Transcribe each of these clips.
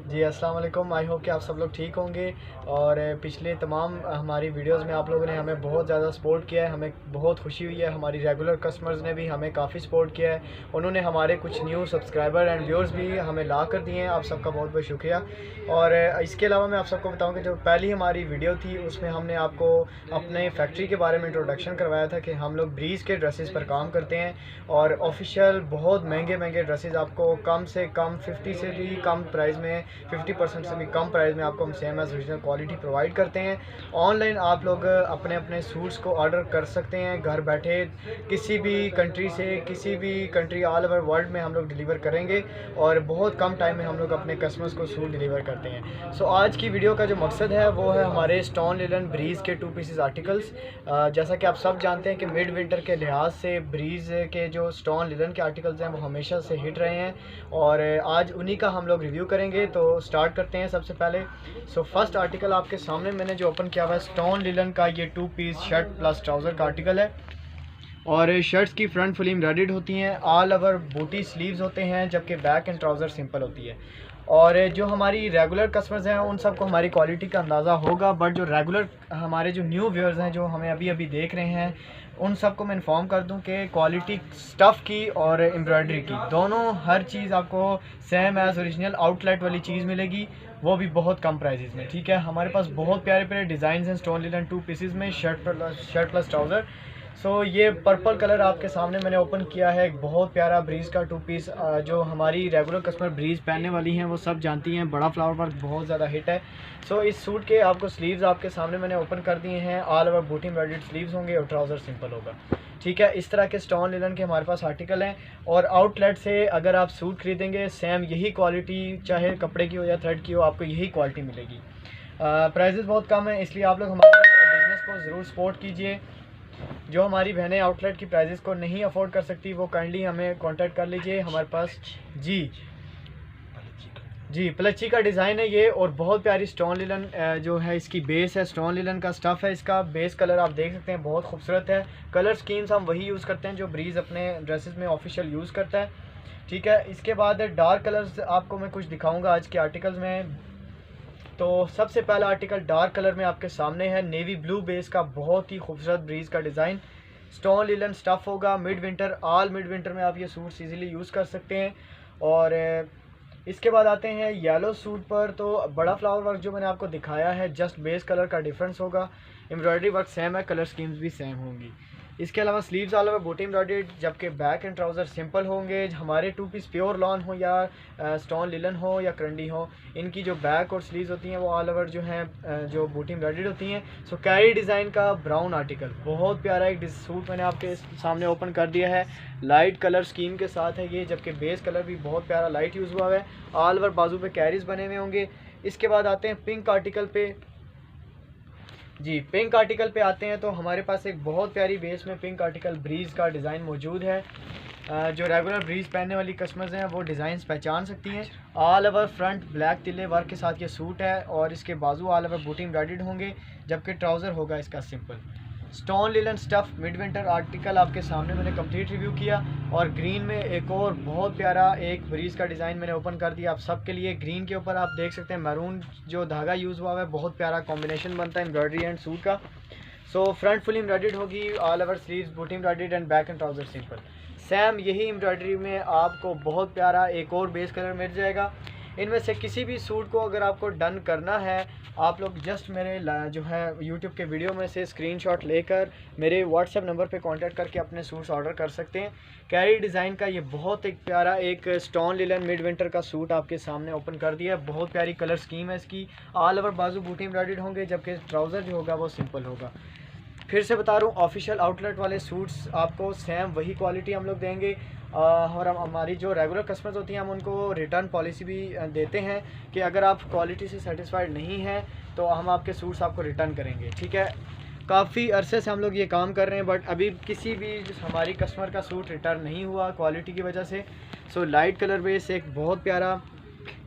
जी, अस्सलाम वालेकुम। I hope कि आप सब लोग ठीक होंगे। और पिछले तमाम हमारी वीडियोस में आप लोगों ने हमें बहुत ज़्यादा सपोर्ट किया है, हमें बहुत खुशी हुई है। हमारी रेगुलर कस्टमर्स ने भी हमें काफ़ी सपोर्ट किया है। उन्होंने हमारे कुछ न्यू सब्सक्राइबर एंड व्यूअर्स भी हमें ला कर दिए हैं। आप सबका बहुत बहुत शुक्रिया। और इसके अलावा मैं आप सबको बताऊँ कि जो पहली हमारी वीडियो थी उसमें हमने आपको अपने फैक्ट्री के बारे में इंट्रोडक्शन करवाया था कि हम लोग ब्रीज़ के ड्रेसेस पर काम करते हैं और ऑफिशियल बहुत महंगे महंगे ड्रेसेस आपको कम से कम 50 से भी कम प्राइस में, 50% से भी कम प्राइस में आपको हम same as original quality provide करते हैं। ऑनलाइन आप लोग अपने अपने सूट्स को ऑर्डर कर सकते हैं घर बैठे, किसी भी कंट्री से, किसी भी कंट्री ऑल ओवर वर्ल्ड में हम लोग डिलीवर करेंगे और बहुत कम टाइम में हम लोग अपने कस्टमर्स को सूट डिलीवर करते हैं। सो आज की वीडियो का जो मकसद है वो है हमारे स्टोन लिनन ब्रीज़ के 2 पीसेस आर्टिकल्स। जैसा कि आप सब जानते हैं कि मिड विंटर के लिहाज से ब्रीज़ के जो स्टोन लिनन के आर्टिकल्स हैं वो हमेशा से हिट रहे हैं और आज उन्हीं का हम लोग रिव्यू करेंगे। तो स्टार्ट करते हैं सबसे पहले। सो फर्स्ट आर्टिकल आपके सामने मैंने जो ओपन किया हुआ है स्टोन लिनन का ये 2 पीस शर्ट प्लस ट्राउज़र का आर्टिकल है और शर्ट्स की फ्रंट फुल एम्ब्रॉयडर्ड होती हैं, ऑल ओवर बूटी स्लीव्स होते हैं, जबकि बैक एंड ट्राउज़र सिंपल होती है। और जो हमारी रेगुलर कस्टमर्स हैं उन सबको हमारी क्वालिटी का अंदाज़ा होगा, बट जो रेगुलर हमारे जो न्यू व्यूअर्स हैं जो हमें अभी अभी देख रहे हैं उन सबको मैं इन्फॉर्म कर दूं कि क्वालिटी स्टफ़ की और एम्ब्रॉयडरी की दोनों हर चीज़ आपको सेम एज़ ओरिजिनल आउटलेट वाली चीज़ मिलेगी, वो भी बहुत कम प्राइसेस में। ठीक है, हमारे पास बहुत प्यारे प्यारे डिज़ाइन हैं स्टोन लिनन 2 पीसेस में, शर्ट प्लस ट्राउज़र। सो ये पर्पल कलर आपके सामने मैंने ओपन किया है, एक बहुत प्यारा ब्रीज़ का 2 पीस। जो हमारी रेगुलर कस्टमर ब्रीज़ पहनने वाली हैं वो सब जानती हैं, बड़ा फ्लावर वर्क बहुत ज़्यादा हिट है। सो इस सूट के आपको स्लीव्स आपके सामने मैंने ओपन कर दिए हैं, ऑल ओवर बूटी एम्ब्रॉयडर्ड स्लीव्स होंगे और ट्राउज़र सिंपल होगा। ठीक है, इस तरह के स्टोन लिनन के हमारे पास आर्टिकल हैं और आउटलेट से अगर आप सूट खरीदेंगे सेम यही क्वालिटी, चाहे कपड़े की हो या थ्रेड की हो, आपको यही क्वालिटी मिलेगी। प्राइजेस बहुत कम है, इसलिए आप लोग हमारे बिज़नेस को ज़रूर सपोर्ट कीजिए। जो हमारी बहनें आउटलेट की प्राइजेस को नहीं अफोर्ड कर सकती वो काइंडली हमें कांटेक्ट कर लीजिए हमारे पास। जी प्लची का डिज़ाइन है ये और बहुत प्यारी स्टोन लिनन जो है इसकी बेस है, स्टोन लिनन का स्टफ़ है। इसका बेस कलर आप देख सकते हैं बहुत खूबसूरत है। कलर स्कीम्स हम वही यूज़ करते हैं जो ब्रीज़ अपने ड्रेसेस में ऑफिशियल यूज़ करता है। ठीक है, इसके बाद डार्क कलर्स आपको मैं कुछ दिखाऊंगा आज के आर्टिकल्स में। तो सबसे पहला आर्टिकल डार्क कलर में आपके सामने है, नेवी ब्लू बेस का बहुत ही खूबसूरत ब्रीज़ का डिज़ाइन, स्टोन लिनन स्टफ़ होगा। Mid winter, all mid winter में आप ये सूट्स इजीली यूज़ कर सकते हैं। और इसके बाद आते हैं येलो सूट पर। तो बड़ा फ्लावर वर्क जो मैंने आपको दिखाया है जस्ट बेस कलर का डिफरेंस होगा, एम्ब्रॉयडरी वर्क सेम है, कलर स्कीम्स भी सेम होंगी। इसके अलावा स्लीव्स ऑल ओवर बूटी एम्ब्रॉयडर्ड, जबकि बैक एंड ट्राउज़र सिंपल होंगे। हमारे 2 पीस प्योर लॉन हो या स्टोन लिलन हो या क्रंडी हो, इनकी जो बैक और स्लीव्स होती हैं वो ऑल ओवर जो हैं जो बूटी एम्ब्रॉयडर्ड होती हैं। सो कैरी डिज़ाइन का ब्राउन आर्टिकल बहुत प्यारा एक सूट मैंने आपके सामने ओपन कर दिया है, लाइट कलर स्कीम के साथ है ये, जबकि बेस कलर भी बहुत प्यारा लाइट यूज़ हुआ है। ऑल ओवर बाजू पे कैरीज बने हुए होंगे। इसके बाद आते हैं पिंक आर्टिकल पे। जी पिंक आर्टिकल पे आते हैं तो हमारे पास एक बहुत प्यारी बेस में पिंक आर्टिकल ब्रीज़ का डिज़ाइन मौजूद है। जो रेगुलर ब्रीज़ पहनने वाली कस्टमर्स हैं वो डिज़ाइंस पहचान सकती हैं। ऑल ओवर फ्रंट ब्लैक तिले वर्क के साथ ये सूट है और इसके बाजू ऑल ओवर बूटी एम्ब्रॉयडर्ड होंगे, जबकि ट्राउज़र होगा इसका simple. Stone linen stuff mid winter article आपके सामने मैंने कंप्लीट रिव्यू किया। और ग्रीन में एक और बहुत प्यारा एक ब्रीज़ का डिज़ाइन मैंने ओपन कर दिया आप सबके लिए। ग्रीन के ऊपर आप देख सकते हैं मैरून जो धागा यूज़ हुआ है, बहुत प्यारा कॉम्बिनेशन बनता है एम्ब्रॉयडरी एंड सूट का। सो फ्रंट फुल एम्ब्रॉयडर्ड होगी, ऑल ओवर स्लीव्स बूटी embroidered and back and trouser simple. Same यही एम्ब्रॉयडरी में आपको बहुत प्यारा एक और बेस कलर मिल जाएगा। इनमें से किसी भी सूट को अगर आपको डन करना है, आप लोग जस्ट मेरे जो है यूट्यूब के वीडियो में से स्क्रीनशॉट लेकर मेरे व्हाट्सएप नंबर पे कांटेक्ट करके अपने सूट्स ऑर्डर कर सकते हैं। कैरी डिज़ाइन का ये बहुत एक प्यारा एक स्टोन लिलन मिड विंटर का सूट आपके सामने ओपन कर दिया है। बहुत प्यारी कलर स्कीम है इसकी, ऑल ओवर बाजू बूटी एम्ब्रॉयडर्ड होंगे, जबकि ट्राउज़र जो होगा वो सिंपल होगा। फिर से बता रहा हूँ, ऑफिशियल आउटलेट वाले सूट्स आपको सेम वही क्वालिटी हम लोग देंगे। और हमारी जो रेगुलर कस्टमर्स होती हैं हम उनको रिटर्न पॉलिसी भी देते हैं कि अगर आप क्वालिटी से सेटिस्फाइड नहीं हैं तो हम आपके सूट्स आपको रिटर्न करेंगे। ठीक है, काफ़ी अरसे से हम लोग ये काम कर रहे हैं बट अभी किसी भी हमारी कस्टमर का सूट रिटर्न नहीं हुआ क्वालिटी की वजह से। सो लाइट कलर बेस एक बहुत प्यारा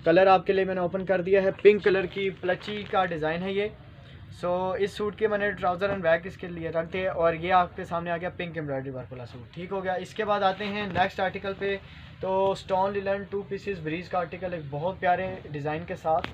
कलर आपके लिए मैंने ओपन कर दिया है, पिंक कलर की प्लची का डिज़ाइन है ये। इस सूट के मैंने ट्राउज़र एंड बैग इसके लिए रख दिए और ये आपके सामने आ गया पिंक एम्ब्रॉयडरी वर्क वाला सूट। ठीक हो गया। इसके बाद आते हैं नेक्स्ट आर्टिकल पे। तो स्टोन लिलन 2 पीसेस ब्रीज का आर्टिकल, एक बहुत प्यारे डिज़ाइन के साथ।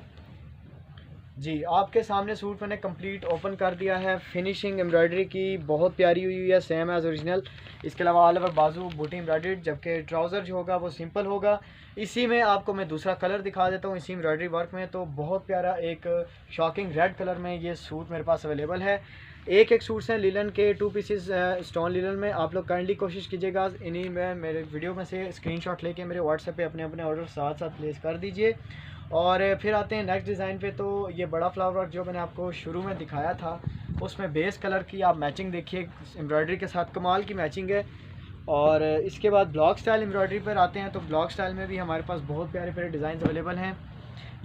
जी आपके सामने सूट मैंने कंप्लीट ओपन कर दिया है। फिनिशिंग एम्ब्रॉयडरी की बहुत प्यारी हुई है, सेम एज ओरिजिनल। इसके अलावा ऑल ओवर बाजू बूटी एम्ब्रॉयडरी, जबकि ट्राउज़र जो होगा वो सिंपल होगा। इसी में आपको मैं दूसरा कलर दिखा देता हूँ इसी एम्ब्रॉयडरी वर्क में। तो बहुत प्यारा एक शॉकिंग रेड कलर में ये सूट मेरे पास अवेलेबल है। एक सूट्स हैं लिलन के 2 पीसेस स्टोन लिलन में। आप लोग काइंडली कोशिश कीजिएगा इन्हीं में मेरे वीडियो में से स्क्रीनशॉट लेके मेरे व्हाट्सएप पे अपने अपने ऑर्डर साथ साथ प्लेस कर दीजिए। और फिर आते हैं नेक्स्ट डिज़ाइन पे। तो ये बड़ा फ्लावर वर्क जो मैंने आपको शुरू में दिखाया था, उसमें बेस कलर की आप मैचिंग देखिए एम्ब्रॉयडरी के साथ, कमाल की मैचिंग है। और इसके बाद ब्लॉक स्टाइल एम्ब्रॉयडरी पर आते हैं। तो ब्लॉक स्टाइल में भी हमारे पास बहुत प्यारे प्यारे डिज़ाइन अवेलेबल हैं।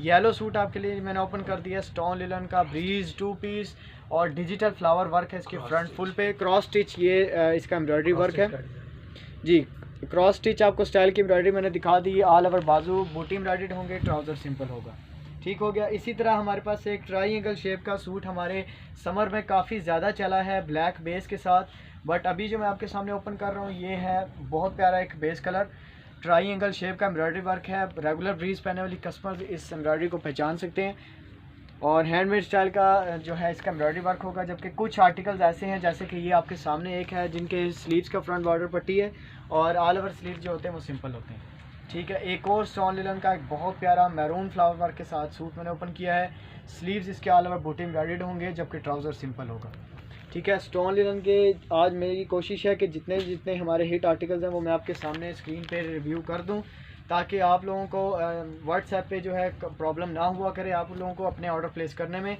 येलो सूट आपके लिए मैंने ओपन कर दिया, स्टोन लिलन का ब्रीज 2 पीस और डिजिटल फ्लावर वर्क है इसके फ्रंट फुल पे। क्रॉस स्टिच ये इसका एम्ब्रॉयडरी वर्क है जी। क्रॉस स्टिच आपको स्टाइल की एम्ब्रॉयडरी मैंने दिखा दी। ऑल ओवर बाजू बूटी एम्ब्रॉयडर्ड होंगे, ट्राउज़र सिंपल होगा। ठीक हो गया। इसी तरह हमारे पास एक ट्रायंगल शेप का सूट हमारे समर में काफ़ी ज़्यादा चला है ब्लैक बेस के साथ। बट अभी जो मैं आपके सामने ओपन कर रहा हूँ ये है बहुत प्यारा एक बेस कलर, ट्रायंगल शेप का एम्ब्रॉयडरी वर्क है। रेगुलर ब्रीज पहनने वाली कस्टमर इस एम्ब्रॉयडरी को पहचान सकते हैं। और हैंडमेड स्टाइल का जो है इसका एम्ब्रॉयडरी वर्क होगा। जबकि कुछ आर्टिकल्स ऐसे हैं जैसे कि ये आपके सामने एक है जिनके स्लीव्स का फ्रंट बॉर्डर पट्टी है और ऑल ओवर स्लीव जो होते हैं वो सिंपल होते हैं। ठीक है। एक और स्टोन लिलन का एक बहुत प्यारा मैरून फ्लावर वर्क के साथ सूट मैंने ओपन किया है। स्लीव्स इसके ऑल ओवर बूटी एम्ब्रॉयडर्ड होंगे, जबकि ट्राउज़र सिंपल होगा। ठीक है। स्टोन लिलन के आज मेरी कोशिश है कि जितने जितने हमारे हिट आर्टिकल्स हैं वो मैं आपके सामने स्क्रीन पे रिव्यू कर दूं, ताकि आप लोगों को व्हाट्सएप पे जो है प्रॉब्लम ना हुआ करे आप लोगों को अपने ऑर्डर प्लेस करने में।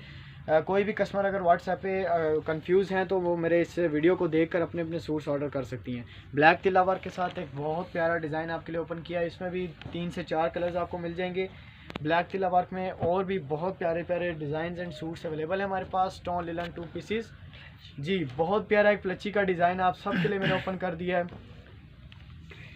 कोई भी कस्टमर अगर व्हाट्सएप पे कंफ्यूज हैं तो वो मेरे इस वीडियो को देखकर अपने अपने सूट्स ऑर्डर कर सकती हैं। ब्लैक तिला वर्क के साथ एक बहुत प्यारा डिज़ाइन आपके लिए ओपन किया है। इसमें भी 3 से 4 कलर्स आपको मिल जाएंगे ब्लैक तिला वर्क में। और भी बहुत प्यारे प्यारे डिज़ाइन एंड सूट्स अवेलेबल है हमारे पास। स्टोन लिलन 2 पीसीस जी, बहुत प्यारा एक प्लची का डिज़ाइन आप सबके लिए मैंने ओपन कर दिया है।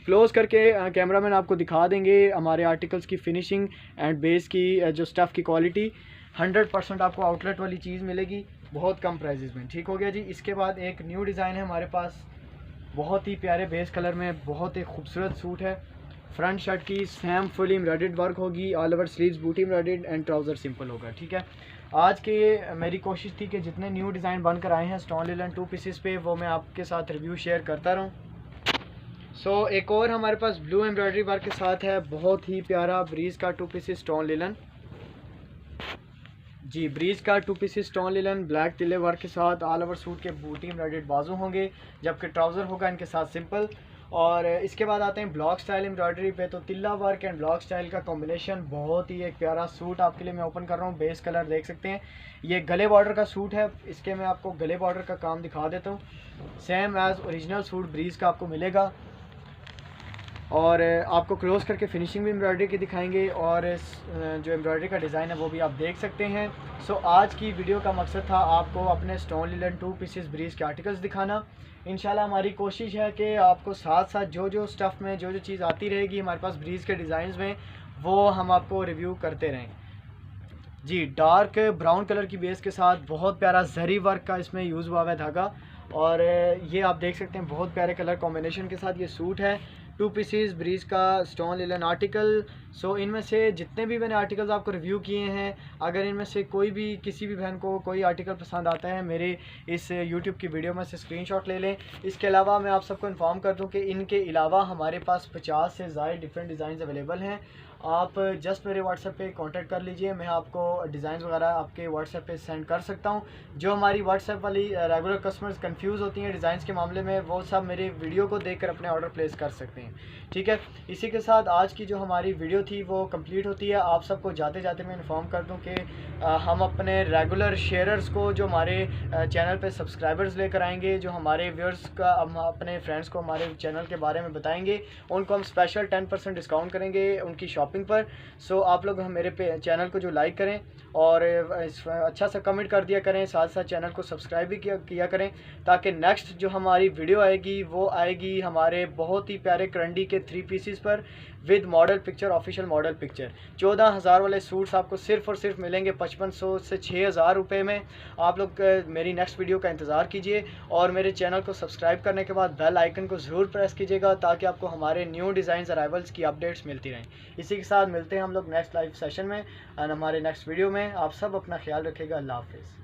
क्लोज करके कैमरामैन आपको दिखा देंगे हमारे आर्टिकल्स की फिनिशिंग एंड बेस की जो स्टफ़ की क्वालिटी 100% आपको आउटलेट वाली चीज़ मिलेगी बहुत कम प्राइजेज़ में। ठीक हो गया जी। इसके बाद एक न्यू डिज़ाइन है हमारे पास, बहुत ही प्यारे बेस कलर में, बहुत ही खूबसूरत सूट है। फ्रंट शर्ट की सेम फुली एम्ब्रॉयडर्ड वर्क होगी, ऑल ओवर स्लीव्स बूटी एम्ब्रॉयडर्ड एंड ट्राउज़र सिंपल होगा। ठीक है। आज के मेरी कोशिश थी कि जितने न्यू डिज़ाइन बनकर आए हैं स्टोन लिलन 2 पीसेस पे वो मैं आपके साथ रिव्यू शेयर करता रहूँ। एक और हमारे पास ब्लू एम्ब्रॉयडरी वर्क के साथ है, बहुत ही प्यारा ब्रीज का 2 पीसेस स्टोन लिलन जी। ब्रीज का 2 पीसेस स्टोन लिलन ब्लैक तिले वर्क के साथ, ऑल ओवर सूट के बूटी एम्ब्रॉयडर्ड बाजू होंगे, जबकि ट्राउज़र होगा इनके साथ सिंपल। और इसके बाद आते हैं ब्लॉक स्टाइल एम्ब्रॉयडरी पे। तो तिल्ला वर्क एंड ब्लॉक स्टाइल का कॉम्बिनेशन, बहुत ही एक प्यारा सूट आपके लिए मैं ओपन कर रहा हूँ। बेस कलर देख सकते हैं, ये गले बॉर्डर का सूट है। इसके मैं आपको गले बॉर्डर का काम दिखा देता हूँ। Same as original suit Breeze का आपको मिलेगा। और आपको क्लोज करके फिनिशिंग भी एम्ब्रॉयडरी की दिखाएंगे और जो एम्ब्रॉयडरी का डिज़ाइन है वो भी आप देख सकते हैं। आज की वीडियो का मकसद था आपको अपने स्टोन लिलन 2 पीसेस ब्रीज के आर्टिकल्स दिखाना। इंशाल्लाह हमारी कोशिश है कि आपको साथ साथ जो जो स्टफ़ में जो जो चीज़ आती रहेगी हमारे पास ब्रीज के डिज़ाइन में, वो हम आपको रिव्यू करते रहें जी। डार्क ब्राउन कलर की बेस के साथ बहुत प्यारा जरी वर्क का इसमें यूज़ हुआ है धागा। और ये आप देख सकते हैं बहुत प्यारे कलर कॉम्बिनेशन के साथ ये सूट है। 2 पीसेस ब्रीज का स्टोन लिलन आर्टिकल। इनमें से जितने भी मैंने आर्टिकल्स आपको रिव्यू किए हैं, अगर इनमें से कोई भी किसी भी बहन को कोई आर्टिकल पसंद आता है मेरे इस यूट्यूब की वीडियो में से स्क्रीनशॉट ले लें। इसके अलावा मैं आप सबको इन्फॉर्म कर दूं कि इनके अलावा हमारे पास 50 से ज़्यादा डिफरेंट डिज़ाइन अवेलेबल हैं। आप जस्ट मेरे व्हाट्सएप पे कांटेक्ट कर लीजिए, मैं आपको डिज़ाइन वगैरह आपके व्हाट्सएप पे सेंड कर सकता हूं। जो हमारी व्हाट्सएप वाली रेगुलर कस्टमर्स कंफ्यूज होती हैं डिज़ाइंस के मामले में, वो सब मेरे वीडियो को देखकर अपने ऑर्डर प्लेस कर सकते हैं। ठीक है। इसी के साथ आज की जो हमारी वीडियो थी वो कंप्लीट होती है। आप सबको जाते जाते मैं इन्फॉर्म कर दूं कि हम अपने रेगुलर शेयरर्स को, जो हमारे चैनल पे सब्सक्राइबर्स लेकर आएंगे, जो हमारे व्यूअर्स का, हम अपने फ्रेंड्स को हमारे चैनल के बारे में बताएंगे, उनको हम स्पेशल 10% डिस्काउंट करेंगे उनकी शॉपिंग पर। आप लोग मेरे चैनल को जो लाइक करें और अच्छा सा कमेंट कर दिया करें, साथ साथ चैनल को सब्सक्राइब भी किया करें, ताकि नेक्स्ट जो हमारी वीडियो आएगी वो आएगी हमारे बहुत ही प्यारे करंडी के 3 पीसेस पर, with model picture, official model picture. 14,000 वाले सूट्स आपको सिर्फ और सिर्फ मिलेंगे 5500 से 6,000 रुपये में। आप लोग मेरी नेक्स्ट वीडियो का इंतज़ार कीजिए और मेरे चैनल को सब्सक्राइब करने के बाद बेल आइकन को ज़रूर प्रेस कीजिएगा ताकि आपको हमारे न्यू डिज़ाइन अराइवल्स की अपडेट्स मिलती रहें। इसी के साथ मिलते हैं हम लोग नेक्स्ट लाइव सेशन में और हमारे नेक्स्ट वीडियो में। आप सब अपना ख्याल रखिएगा। अल्लाह हाफिज़।